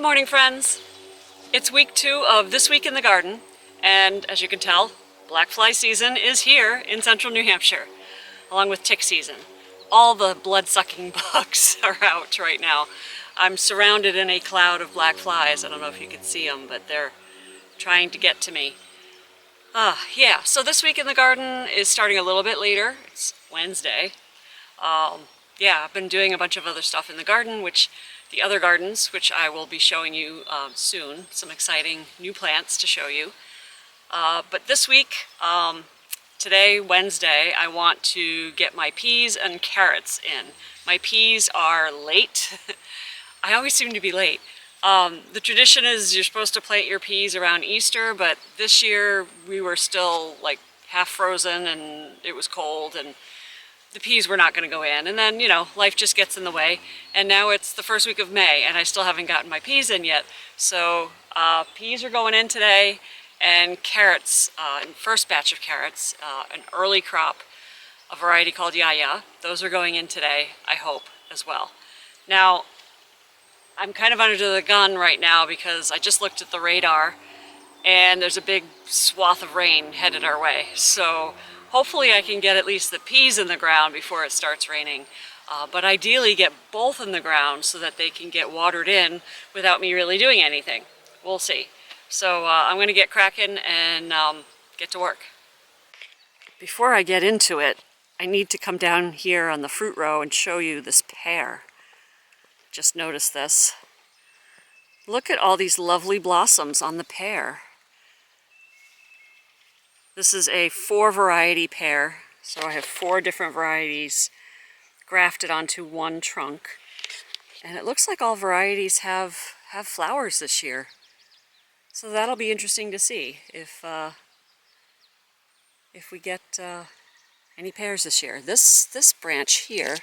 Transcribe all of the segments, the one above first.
morning, friends. It's week 2 of This Week in the Garden, and as you can tell, black fly season is here in central New Hampshire, along with tick season. All the blood-sucking bugs are out right now. I'm surrounded in a cloud of black flies. I don't know if you can see them, but they're trying to get to me. Yeah, so This Week in the Garden is starting a little bit later. It's Wednesday. Yeah, I've been doing a bunch of other stuff in the garden, the other gardens, which I will be showing you soon. Some exciting new plants to show you. But this week, today, Wednesday, I want to get my peas and carrots in. My peas are late. I always seem to be late. The tradition is you're supposed to plant your peas around Easter, but this year we were still like half frozen and it was cold and the peas were not going to go in. And then, you know, life just gets in the way. And now it's the first week of May and I still haven't gotten my peas in yet. So peas are going in today, and carrots, first batch of carrots, an early crop, a variety called Yaya. Those are going in today, I hope, as well. Now, I'm kind of under the gun right now because I just looked at the radar and there's a big swath of rain headed our way. So hopefully I can get at least the peas in the ground before it starts raining. But ideally get both in the ground so that they can get watered in without me really doing anything. We'll see. So I'm going to get cracking and get to work. Before I get into it, I need to come down here on the fruit row and show you this pear. Just notice this. Look at all these lovely blossoms on the pear. This is a 4 variety pear, so I have 4 different varieties grafted onto one trunk. And it looks like all varieties have flowers this year. So that'll be interesting to see if we get any pears this year. This branch here,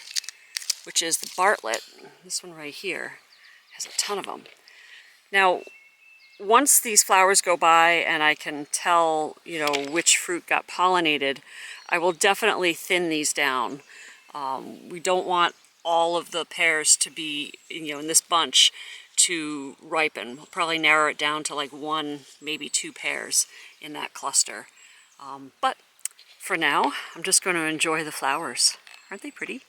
which is the Bartlett, this one right here, has a ton of them. Now, once these flowers go by and I can tell, you know, which fruit got pollinated, I will definitely thin these down. We don't want all of the pears to be, you know, in this bunch to ripen. We'll probably narrow it down to like 1, maybe 2 pears in that cluster. But for now, I'm just going to enjoy the flowers. Aren't they pretty?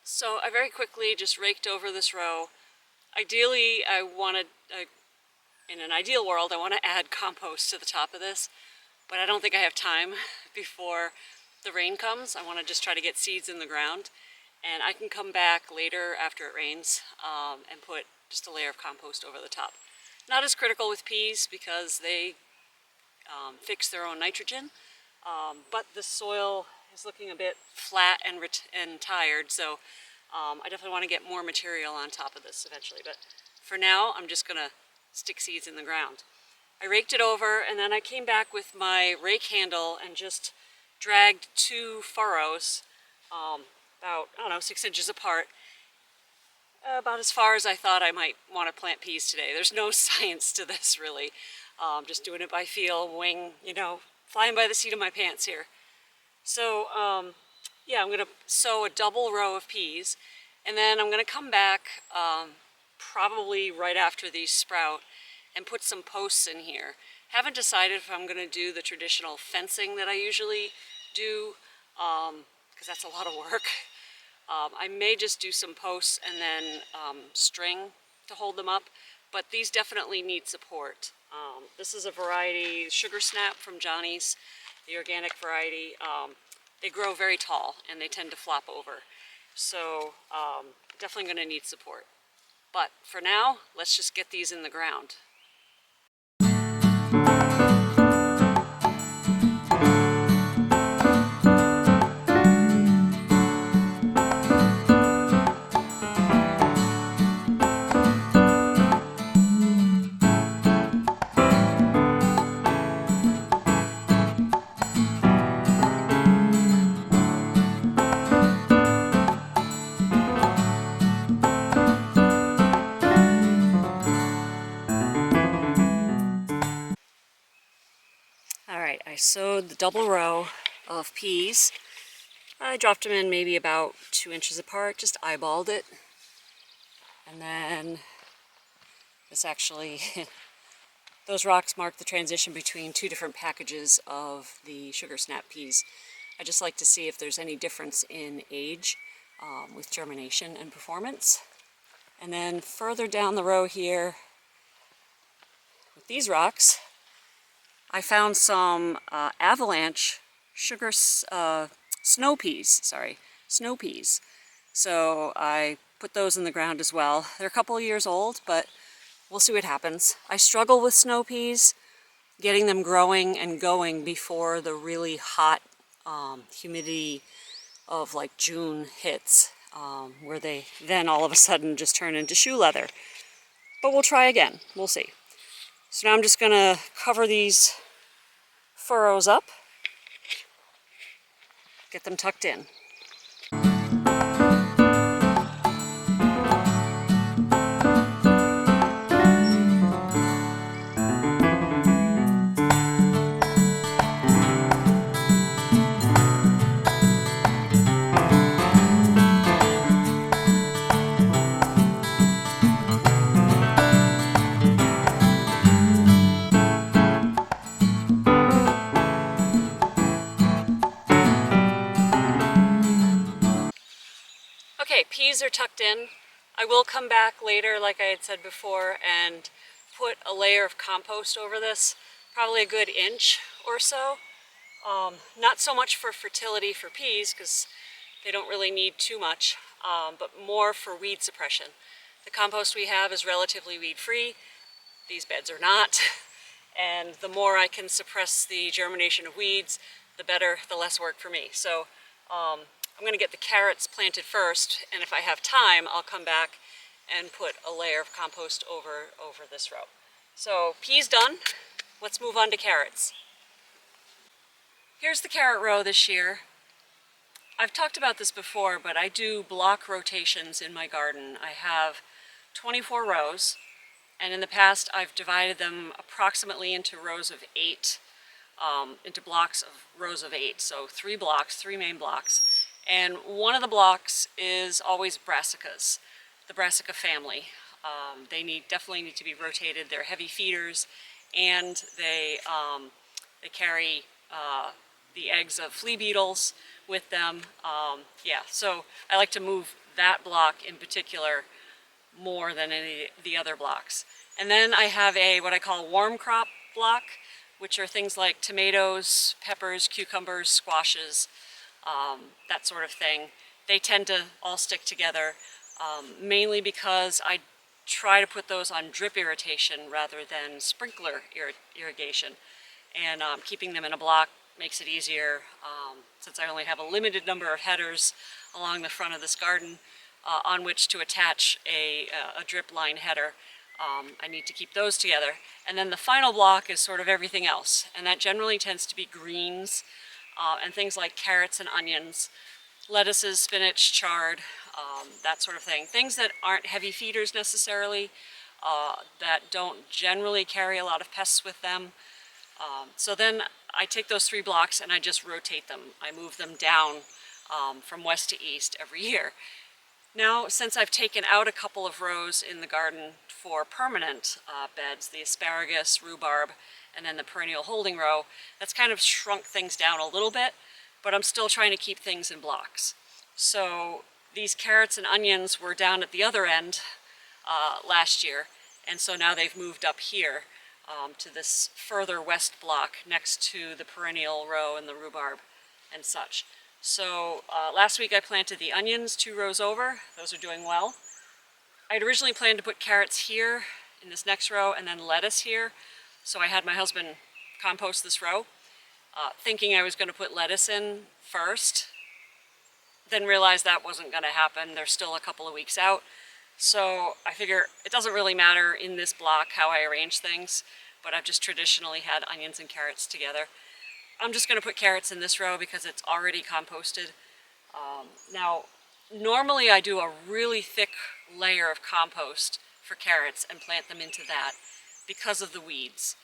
So I very quickly just raked over this row. Ideally, I wanted, in an ideal world, I want to add compost to the top of this, but I don't think I have time before the rain comes. I want to just try to get seeds in the ground, and I can come back later after it rains and put just a layer of compost over the top. Not as critical with peas because they fix their own nitrogen, but the soil is looking a bit flat and tired, so I definitely want to get more material on top of this eventually, but for now I'm just going to stick seeds in the ground. I raked it over and then I came back with my rake handle and just dragged 2 furrows about, I don't know, 6 inches apart, about as far as I thought I might want to plant peas today. There's no science to this really, just doing it by feel, wing, you know, flying by the seat of my pants here. So yeah, I'm going to sow a double row of peas, and then I'm going to come back probably right after these sprout and put some posts in here. Haven't decided if I'm going to do the traditional fencing that I usually do, because that's a lot of work. I may just do some posts and then string to hold them up, but these definitely need support. This is a variety, Sugar Snap from Johnny's, the organic variety. They grow very tall and they tend to flop over. So definitely going to need support. But for now, let's just get these in the ground. sowed the double row of peas. I dropped them in maybe about 2 inches apart, just eyeballed it. And then this actually, those rocks mark the transition between 2 different packages of the sugar snap peas. I just like to see if there's any difference in age with germination and performance. And then further down the row here, with these rocks, I found some avalanche sugar snow peas. So I put those in the ground as well. They're a couple of years old, but we'll see what happens. I struggle with snow peas, getting them growing and going before the really hot humidity of like June hits, where they then all of a sudden just turn into shoe leather. But we'll try again. We'll see. So now I'm just going to cover these furrows up, get them tucked in. Okay, peas are tucked in. I will come back later, like I had said before, and put a layer of compost over this, probably a good inch or so. Not so much for fertility for peas, because they don't really need too much, but more for weed suppression. The compost we have is relatively weed-free. These beds are not. And the more I can suppress the germination of weeds, the better, the less work for me. So I'm going to get the carrots planted first, and if I have time, I'll come back and put a layer of compost over this row. So peas done. Let's move on to carrots. Here's the carrot row this year. I've talked about this before, but I do block rotations in my garden. I have 24 rows, and in the past I've divided them approximately into rows of 8, into blocks of rows of 8. So 3 blocks, 3 main blocks. And one of the blocks is always brassicas, the brassica family. They definitely need to be rotated. They're heavy feeders, and they carry the eggs of flea beetles with them. Yeah, so I like to move that block in particular more than any of the other blocks. And then I have what I call warm crop block, which are things like tomatoes, peppers, cucumbers, squashes, that sort of thing. They tend to all stick together, mainly because I try to put those on drip irrigation rather than sprinkler irrigation. And keeping them in a block makes it easier, since I only have a limited number of headers along the front of this garden on which to attach a drip line header. I need to keep those together. And then the final block is sort of everything else, and that generally tends to be greens, and things like carrots and onions, lettuces, spinach, chard, that sort of thing. Things that aren't heavy feeders necessarily, that don't generally carry a lot of pests with them. So then I take those 3 blocks and I just rotate them. I move them down from west to east every year. Now, since I've taken out a couple of rows in the garden for permanent beds, the asparagus, rhubarb, and then the perennial holding row, that's kind of shrunk things down a little bit, but I'm still trying to keep things in blocks. So these carrots and onions were down at the other end last year, and so now they've moved up here to this further west block next to the perennial row and the rhubarb and such. So last week I planted the onions 2 rows over. Those are doing well. I had originally planned to put carrots here in this next row and then lettuce here. So I had my husband compost this row, thinking I was going to put lettuce in first, then realized that wasn't going to happen. They're still a couple of weeks out. So I figure it doesn't really matter in this block how I arrange things, but I've just traditionally had onions and carrots together. I'm just going to put carrots in this row because it's already composted. Now, normally I do a really thick layer of compost for carrots and plant them into that because of the weeds.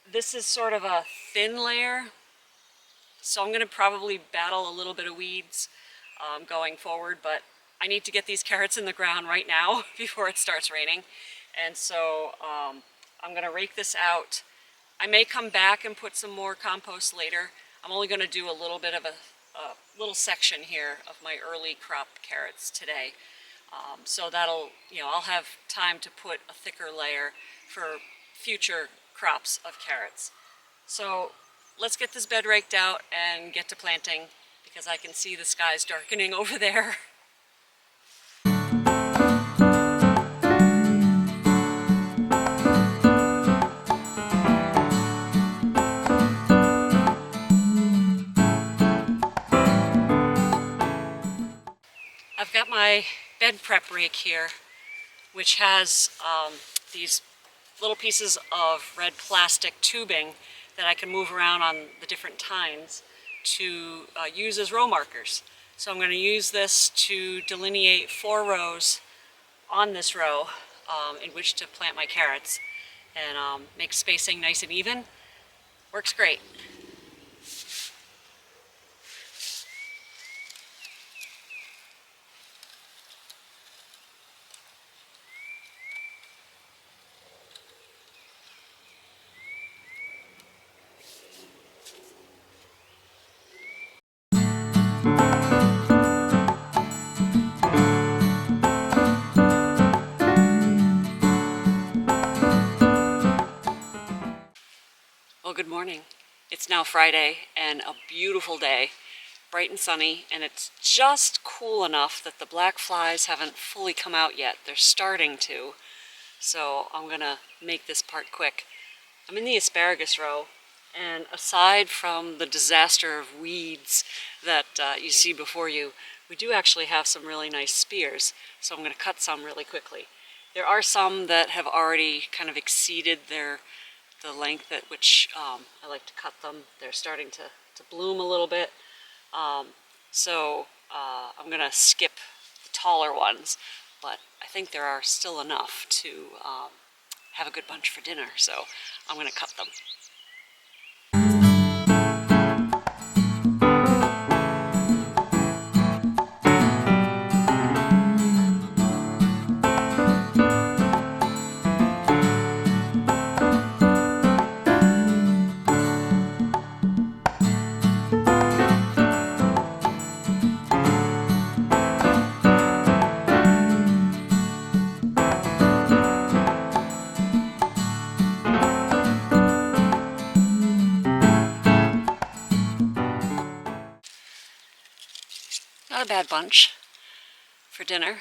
This is sort of a thin layer, so I'm going to probably battle a little bit of weeds going forward, but I need to get these carrots in the ground right now before it starts raining. And so I'm going to rake this out. I may come back and put some more compost later. I'm only going to do a little bit of a little section here of my early crop carrots today. So that'll, I'll have time to put a thicker layer for future crops of carrots. So let's get this bed raked out and get to planting, because I can see the skies darkening over there. I've got my bed prep rake here, which has these little pieces of red plastic tubing that I can move around on the different tines to use as row markers. So I'm going to use this to delineate 4 rows on this row in which to plant my carrots, and make spacing nice and even. Works great. Well, good morning. It's now Friday and a beautiful day, bright and sunny, and it's just cool enough that the black flies haven't fully come out yet. They're starting to, so I'm gonna make this part quick. I'm in the asparagus row, and aside from the disaster of weeds that you see before you, we do actually have some really nice spears, so I'm gonna cut some really quickly. There are some that have already kind of exceeded the length at which I like to cut them. They're starting to bloom a little bit. So I'm gonna skip the taller ones, but I think there are still enough to have a good bunch for dinner, so I'm gonna cut them. Not a bad bunch for dinner.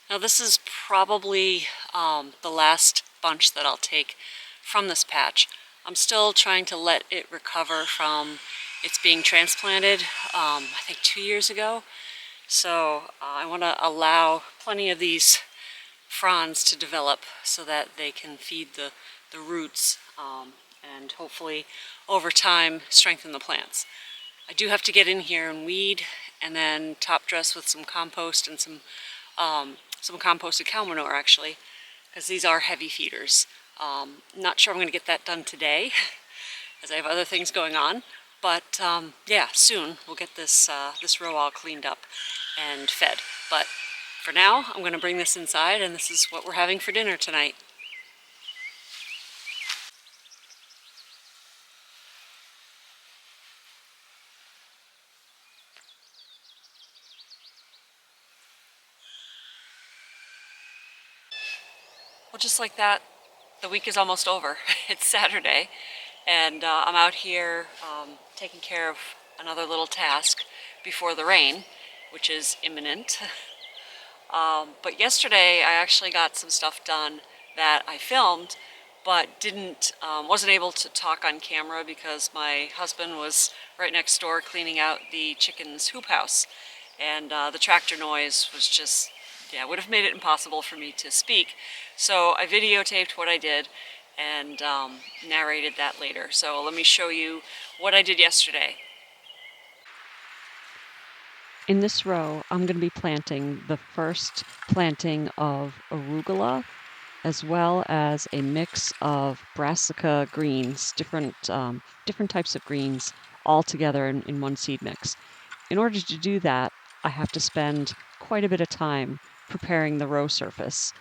Now this is probably the last bunch that I'll take from this patch. I'm still trying to let it recover from its being transplanted, I think 2 years ago. So I want to allow plenty of these fronds to develop so that they can feed the roots and hopefully over time strengthen the plants. I do have to get in here and weed and then top dress with some compost and some composted cow manure, actually, because these are heavy feeders. Not sure I'm going to get that done today as I have other things going on, but yeah, soon we'll get this row all cleaned up and fed. But for now, I'm going to bring this inside, and this is what we're having for dinner tonight. Well, just like that, the week is almost over. It's Saturday, and I'm out here taking care of another little task before the rain, which is imminent. But yesterday I actually got some stuff done that I filmed, but wasn't able to talk on camera because my husband was right next door cleaning out the chicken's hoop house, and the tractor noise was just, yeah, would have made it impossible for me to speak. So I videotaped what I did and narrated that later. So let me show you what I did yesterday. In this row, I'm going to be planting the first planting of arugula, as well as a mix of brassica greens, different types of greens, all together in one seed mix. In order to do that, I have to spend quite a bit of time preparing the row surface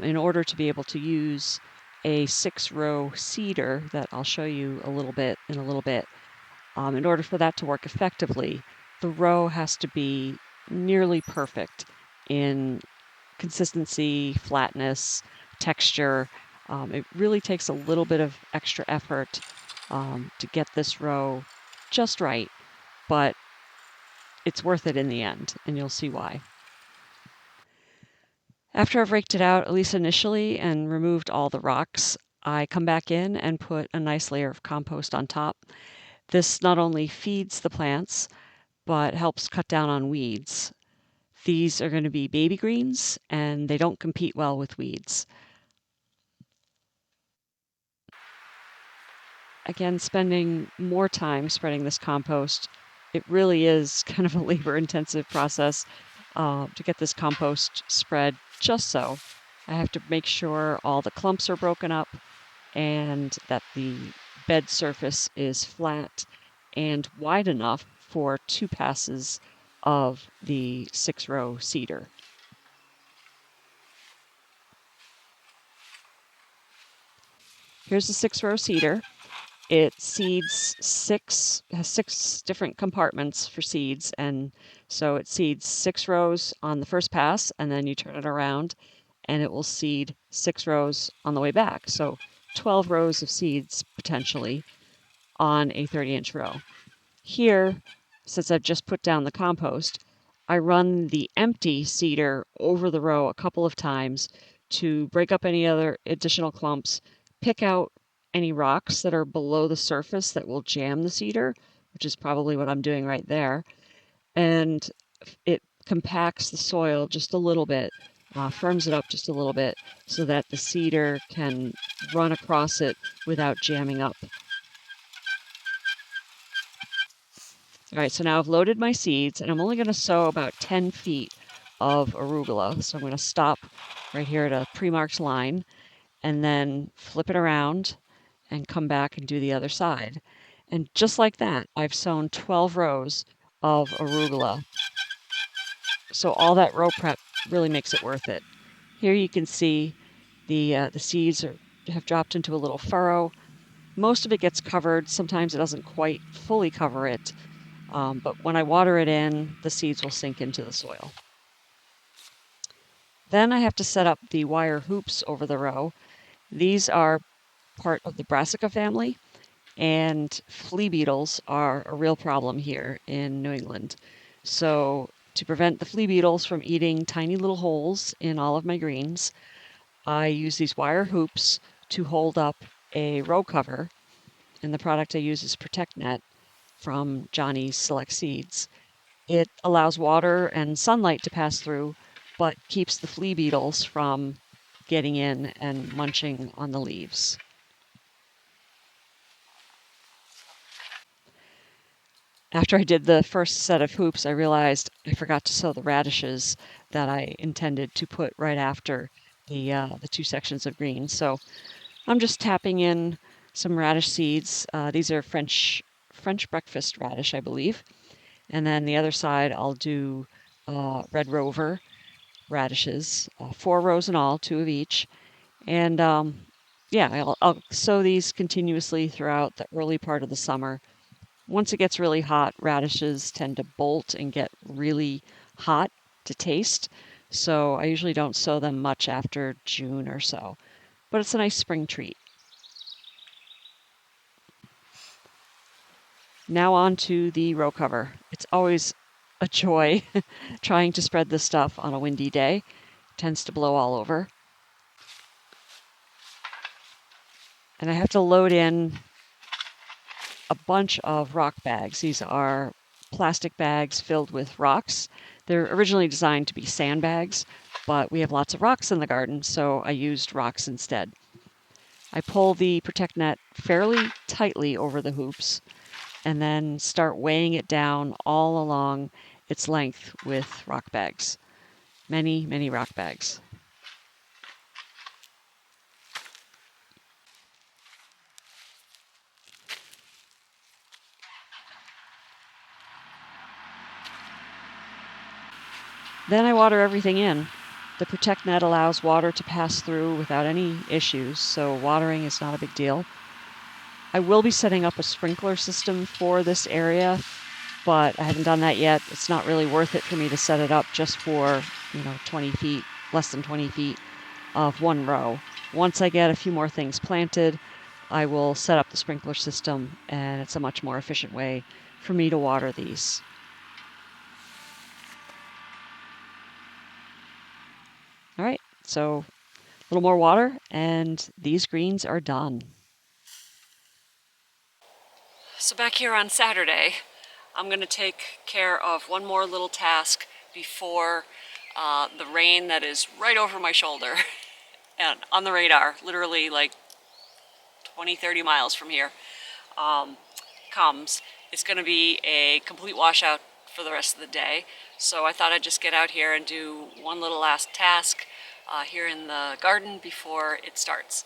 in order to be able to use a 6-row seeder that I'll show you a little bit in a little bit. In order for that to work effectively, the row has to be nearly perfect in consistency, flatness, texture. It really takes a little bit of extra effort to get this row just right, but it's worth it in the end, and you'll see why. After I've raked it out, at least initially, and removed all the rocks, I come back in and put a nice layer of compost on top. This not only feeds the plants, but helps cut down on weeds. These are going to be baby greens, and they don't compete well with weeds. Again, spending more time spreading this compost, it really is kind of a labor-intensive process to get this compost spread just so. I have to make sure all the clumps are broken up and that the bed surface is flat and wide enough for 2 passes of the 6-row seeder. Here's the 6-row seeder. It has 6 different compartments for seeds, and so it seeds 6 rows on the first pass, and then you turn it around, and it will seed 6 rows on the way back. So 12 rows of seeds potentially on a 30-inch row. Here, since I've just put down the compost, I run the empty seeder over the row a couple of times to break up any other additional clumps, pick out any rocks that are below the surface that will jam the seeder, which is probably what I'm doing right there. And it compacts the soil just a little bit, firms it up just a little bit so that the seeder can run across it without jamming up. All right, so now I've loaded my seeds, and I'm only going to sow about 10 feet of arugula. So I'm going to stop right here at a pre-marked line and then flip it around and come back and do the other side. And just like that, I've sown 12 rows of arugula. So all that row prep really makes it worth it. Here you can see the seeds have dropped into a little furrow. Most of it gets covered. Sometimes it doesn't quite fully cover it. But when I water it in, the seeds will sink into the soil. Then I have to set up the wire hoops over the row. These are part of the brassica family, and flea beetles are a real problem here in New England. So to prevent the flea beetles from eating tiny little holes in all of my greens, I use these wire hoops to hold up a row cover, and the product I use is Protect Net from Johnny's Select Seeds. It allows water and sunlight to pass through, but keeps the flea beetles from getting in and munching on the leaves. After I did the first set of hoops, I realized I forgot to sow the radishes that I intended to put right after the 2 sections of green. So I'm just tapping in some radish seeds. These are French breakfast radish, I believe. And then the other side, I'll do red rover radishes, 4 rows in all, 2 of each. And yeah, I'll sow these continuously throughout the early part of the summer. Once it gets really hot, radishes tend to bolt and get really hot to taste. So I usually don't sow them much after June or so. But it's a nice spring treat. Now on to the row cover. It's always a joy trying to spread this stuff on a windy day. It tends to blow all over. And I have to load in a bunch of rock bags. These are plastic bags filled with rocks. They're originally designed to be sandbags, but we have lots of rocks in the garden, so I used rocks instead. I pull the Protect Net fairly tightly over the hoops and then start weighing it down all along its length with rock bags. Many, many rock bags. Then I water everything in. The Protect net allows water to pass through without any issues, so watering is not a big deal. I will be setting up a sprinkler system for this area, but I haven't done that yet. It's not really worth it for me to set it up just for, 20 feet, less than 20 feet of one row. Once I get a few more things planted, I will set up the sprinkler system, and it's a much more efficient way for me to water these. All right, so a little more water, and these greens are done. So back here on Saturday, I'm going to take care of one more little task before the rain that is right over my shoulder and on the radar, literally like 20, 30 miles from here, comes. It's going to be a complete washout for the rest of the day. So I thought I'd just get out here and do one little last task here in the garden before it starts.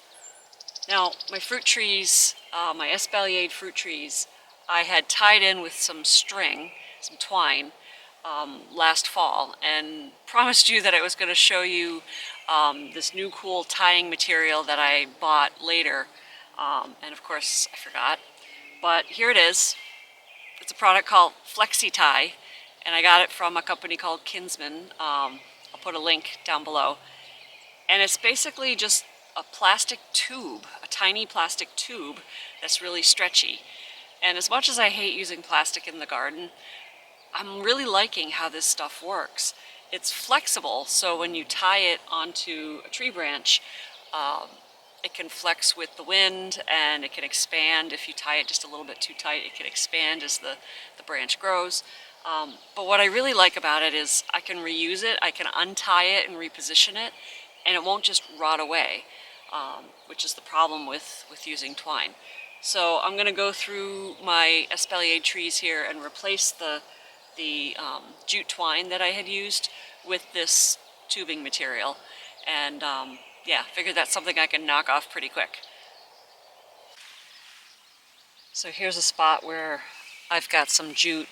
Now, my fruit trees, my Espalier fruit trees, I had tied in with some string, some twine, last fall, and promised you that I was going to show you this new cool tying material that I bought later, and of course I forgot. But here it is. It's a product called Flexi Tie, and I got it from a company called Kinsman. I'll put a link down below. And it's basically just a plastic tube, a tiny plastic tube that's really stretchy. And as much as I hate using plastic in the garden, I'm really liking how this stuff works. It's flexible, so when you tie it onto a tree branch, it can flex with the wind, and it can expand. If you tie it just a little bit too tight, it can expand as the branch grows. But what I really like about it is I can reuse it, I can untie it and reposition it, and it won't just rot away, which is the problem with using twine. So I'm going to go through my Espalier trees here and replace the jute twine that I had used with this tubing material. And yeah, figured that's something I can knock off pretty quick. So here's a spot where I've got some jute.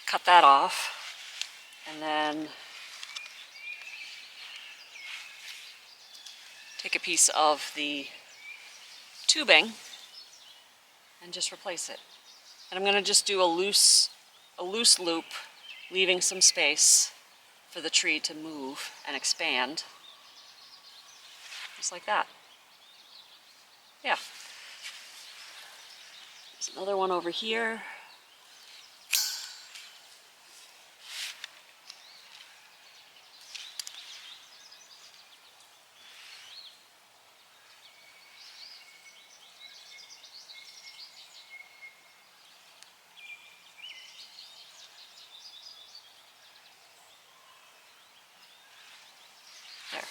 Cut that off, and then take a piece of the tubing and just replace it. And I'm going to just do a loose loop, leaving some space for the tree to move and expand, just like that. Yeah. There's another one over here. There.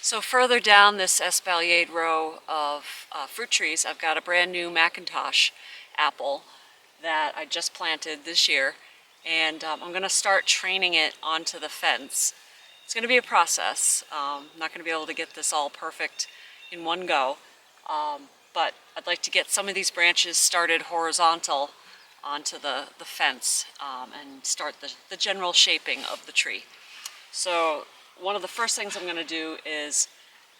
So further down this espaliered row of fruit trees, I've got a brand new Macintosh apple that I just planted this year, and I'm going to start training it onto the fence. It's going to be a process. I'm not going to be able to get this all perfect in one go, but I'd like to get some of these branches started horizontal onto the fence, and start the general shaping of the tree. So one of the first things I'm going to do is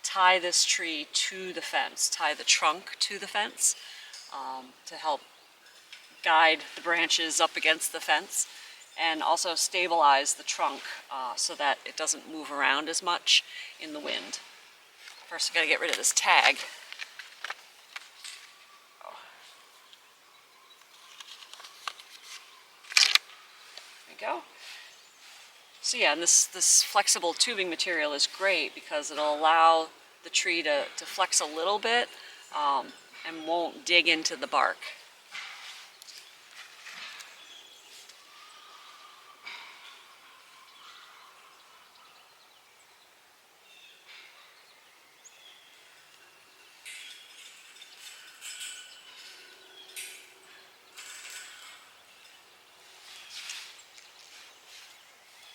tie this tree to the fence, tie the trunk to the fence, to help guide the branches up against the fence, and also stabilize the trunk so that it doesn't move around as much in the wind. First, I've got to get rid of this tag. There we go. So yeah, and this flexible tubing material is great because it'll allow the tree to flex a little bit, and won't dig into the bark.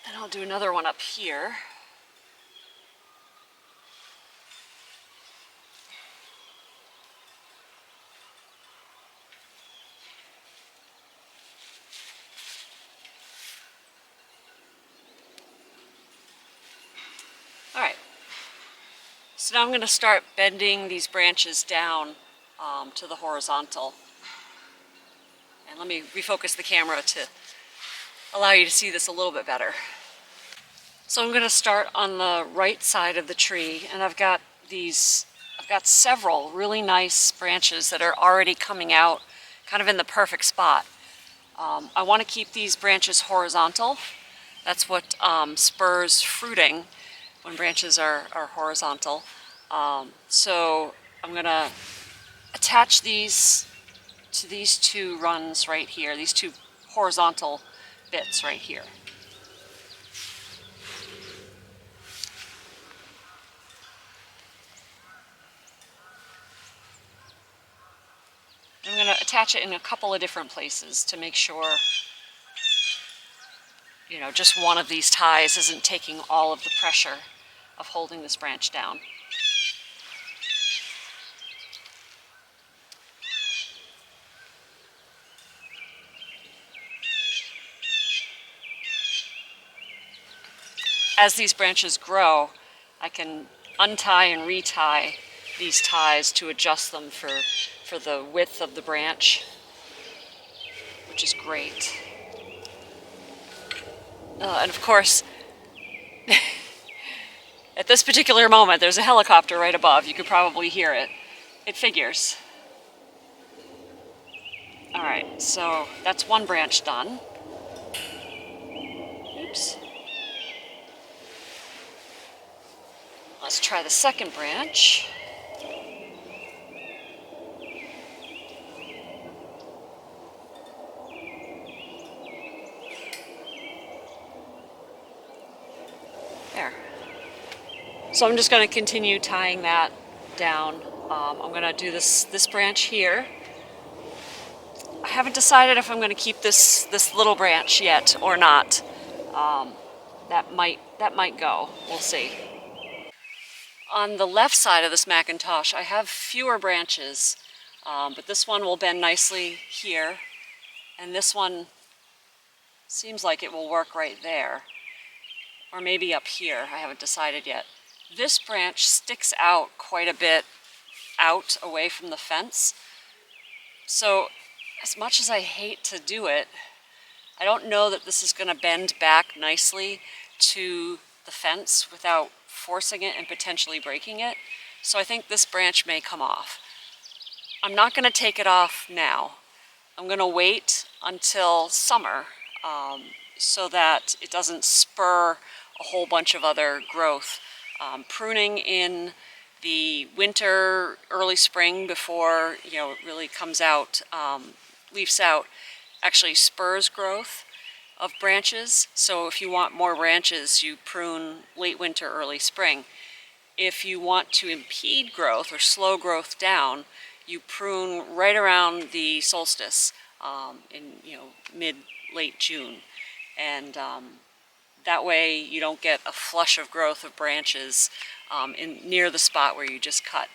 And I'll do another one up here. So now I'm going to start bending these branches down to the horizontal. And let me refocus the camera to allow you to see this a little bit better. So I'm going to start on the right side of the tree, and I've got several really nice branches that are already coming out kind of in the perfect spot. I want to keep these branches horizontal. That's what spurs fruiting when branches are horizontal. So I'm going to attach these to these two runs right here, these two horizontal bits right here. I'm going to attach it in a couple of different places to make sure, you know, just one of these ties isn't taking all of the pressure of holding this branch down. As these branches grow, I can untie and retie these ties to adjust them for the width of the branch, which is great. And of course, at this particular moment, there's a helicopter right above. You could probably hear it. It figures. All right, so that's one branch done. Oops. Let's try the second branch. There. So I'm just going to continue tying that down. I'm going to do this branch here. I haven't decided if I'm going to keep this little branch yet or not. That might go. We'll see. On the left side of this Macintosh, I have fewer branches, but this one will bend nicely here, and this one seems like it will work right there, or maybe up here. I haven't decided yet. This branch sticks out quite a bit out away from the fence, so as much as I hate to do it, I don't know that this is going to bend back nicely to the fence without forcing it and potentially breaking it. So I think this branch may come off. I'm not going to take it off now. I'm going to wait until summer so that it doesn't spur a whole bunch of other growth. Pruning in the winter, early spring before it really comes out, leaves out, actually spurs growth of branches. So if you want more branches, you prune late winter, early spring. If you want to impede growth or slow growth down, you prune right around the solstice in late June, and that way you don't get a flush of growth of branches near the spot where you just cut.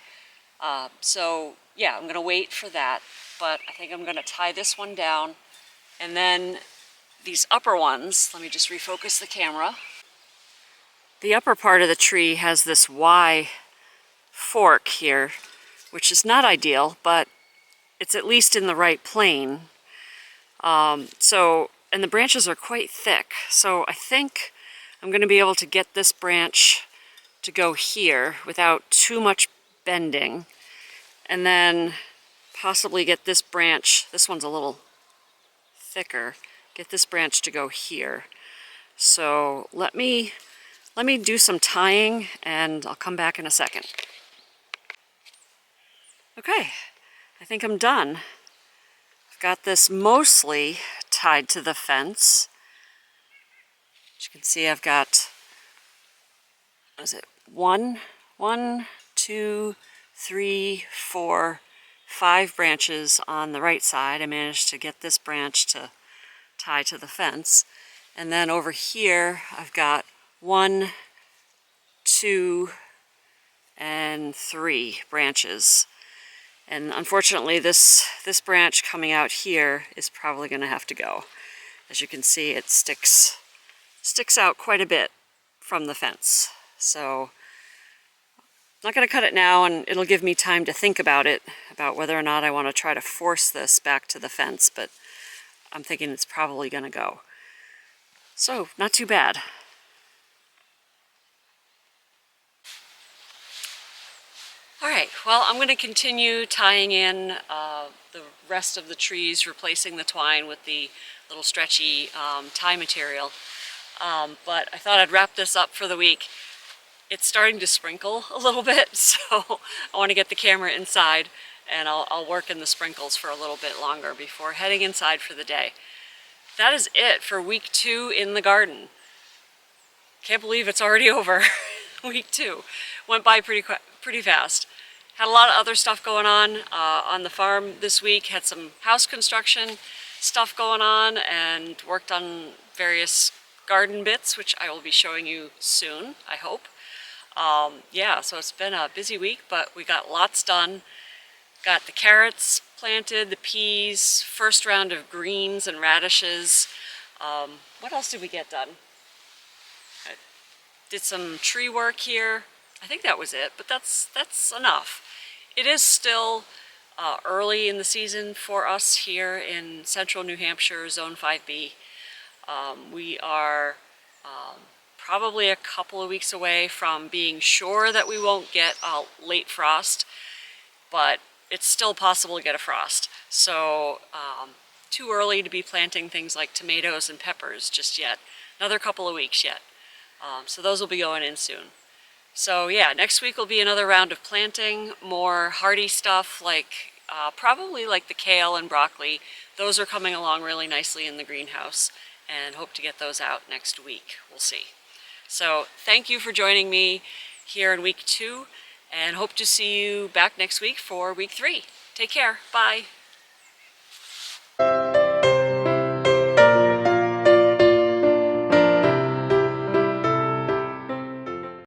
So yeah, I'm going to wait for that, but I think I'm going to tie this one down, and then these upper ones, let me just refocus the camera. The upper part of the tree has this Y fork here, which is not ideal, but it's at least in the right plane. And the branches are quite thick, so I think I'm going to be able to get this branch to go here without too much bending, and then possibly get this branch, this one's a little thicker, get this branch to go here. So let me do some tying, and I'll come back in a second. Okay, I think I'm done. I've got this mostly tied to the fence. As you can see, I've got, what is it, 1, 2, 3, 4, 5 branches on the right side. I managed to get this branch to tie to the fence. And then over here, I've got 1, 2, and 3 branches. And unfortunately, this branch coming out here is probably going to have to go. As you can see, it sticks out quite a bit from the fence. So not going to cut it now, and it'll give me time to think about it, about whether or not I want to try to force this back to the fence, but I'm thinking it's probably going to go. So, not too bad. Alright, well, I'm going to continue tying in the rest of the trees, replacing the twine with the little stretchy tie material. But I thought I'd wrap this up for the week. It's starting to sprinkle a little bit, so I want to get the camera inside, and I'll work in the sprinkles for a little bit longer before heading inside for the day. That is it for week 2 in the garden. Can't believe it's already over. Week 2 went by pretty fast. Had a lot of other stuff going on the farm this week. Had some house construction stuff going on and worked on various garden bits, which I will be showing you soon, I hope. Yeah, so it's been a busy week, but we got lots done. Got the carrots planted, the peas, first round of greens and radishes. What else did we get done? I did some tree work here. I think that was it, but that's enough. It is still early in the season for us here in central New Hampshire, Zone 5B. We are probably a couple of weeks away from being sure that we won't get a late frost, but it's still possible to get a frost. So too early to be planting things like tomatoes and peppers just yet. Another couple of weeks yet. So those will be going in soon. So yeah, next week will be another round of planting, more hardy stuff like probably like the kale and broccoli. Those are coming along really nicely in the greenhouse, and hope to get those out next week. We'll see. So thank you for joining me here in week 2, and hope to see you back next week for week 3. Take care. Bye.